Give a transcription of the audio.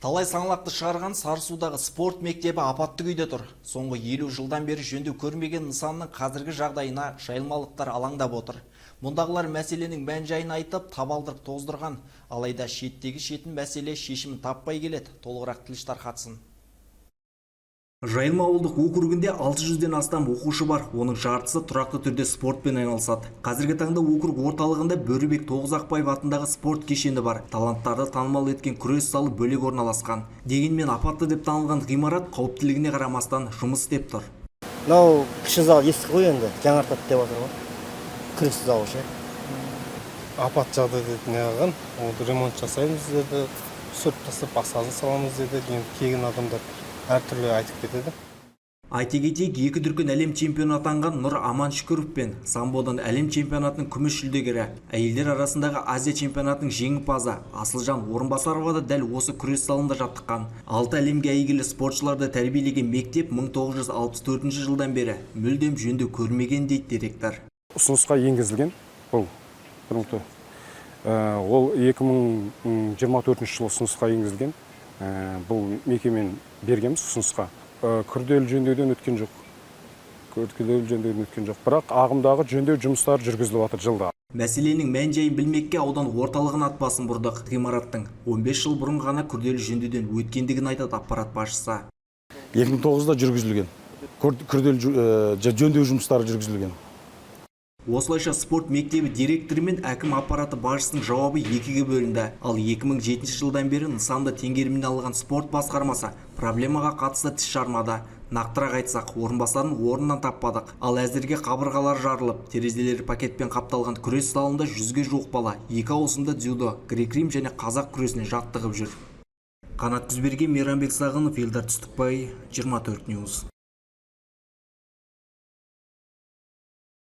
Талай саңлақты шығарған Сарысудағы спорт мектебі апатты күйде тұр. Соңғы 50 жылдан бері жөндеу көрмеген нысанның қазіргі жағдайына жайылмалықтар алаңдап отыр. Мұндағылар мәселенің мән-жайын айтып, табалдырық тоздырған. Алайда шеттегі шетін мәселе шешімін таппай келеді. Толығырақ тілшілер қатыссын. Жайылма ауылдық округінде 600-ден астам оқушы бар. Оның жартысы тұрақты түрде спортпен айналысады. Қазіргі таңда округ орталығында Бөрібек Тоғызақбаев атындағы спорт кешені бар. Таланттарды танымал еткен күрес залы бөлек орналасқан. Дегенмен апатты деп танылған ғимарат қауіптілігіне қарамастан жұмыс істеп тұр. Мынау кіші зал ескі ғой, енді жаңартады деп отыр ғой. Күрес залы ше. Апат жағдайда неғылған, оны ремонт жасаймыз деді, сүріп тастап басқасын саламыз деді, келген адамдар әртүрлі айтып кетеді. Айта кетейік, екі дүркін әлем чемпионы атанған Нұр Аманшүкіров пен самбодан әлем чемпионатының күміс жүлдегері, әйелдер арасындағы Азия чемпионатының жеңімпазы Асылжан Орынбасарова да дәл осы күрес залында жаттыққан. 6 әлемге әйгілі спортшыларды тәрбиелеген мектеп 1964 жылдан бері мүлдем жөндеу көрмеген дейді директор. Ұсынысқа енгізілген бұл пункті. Ол 2024 жылы ұсынысқа енгізілген. Бұл мекемен бергенбіз ұсынысқа. Күрделі жөндеуден өткен жоқ. Бірақ ағымдағы жөндеу жұмыстары жүргізіліп жатыр жылда. Мәселенің мән-жайын білмекке аудан орталығын ат басын бұрдық. Ғимараттың 15 жыл бұрын ғана күрделі жөндеуден өткендігін айтады аппарат басшысы. 2009-да жүргізілген. Күрделі жөндеу жұмыстары жүргізілген. Осылайша спорт мектебі директоры мен әкім аппараты басшысының жауабы екіге бөлінді. Ал 2007 жылдан бері нысанды теңгерімнен алған спорт басқармасы проблемаға қатысты тіс жармады. Нақтырақ айтсақ, орынбасарын орнынан таппадық. Ал әзірге қабырғалар жарылып, терезелері пакетпен қапталған күрес залында 100-ге жуық бала 2 ауысымда дзюдо, грек-рим және қазақ күресіне жаттығып жүр. Қанат Күзберген, Мейрамбек Сағынов, Елдар Түстікбай, 24 News.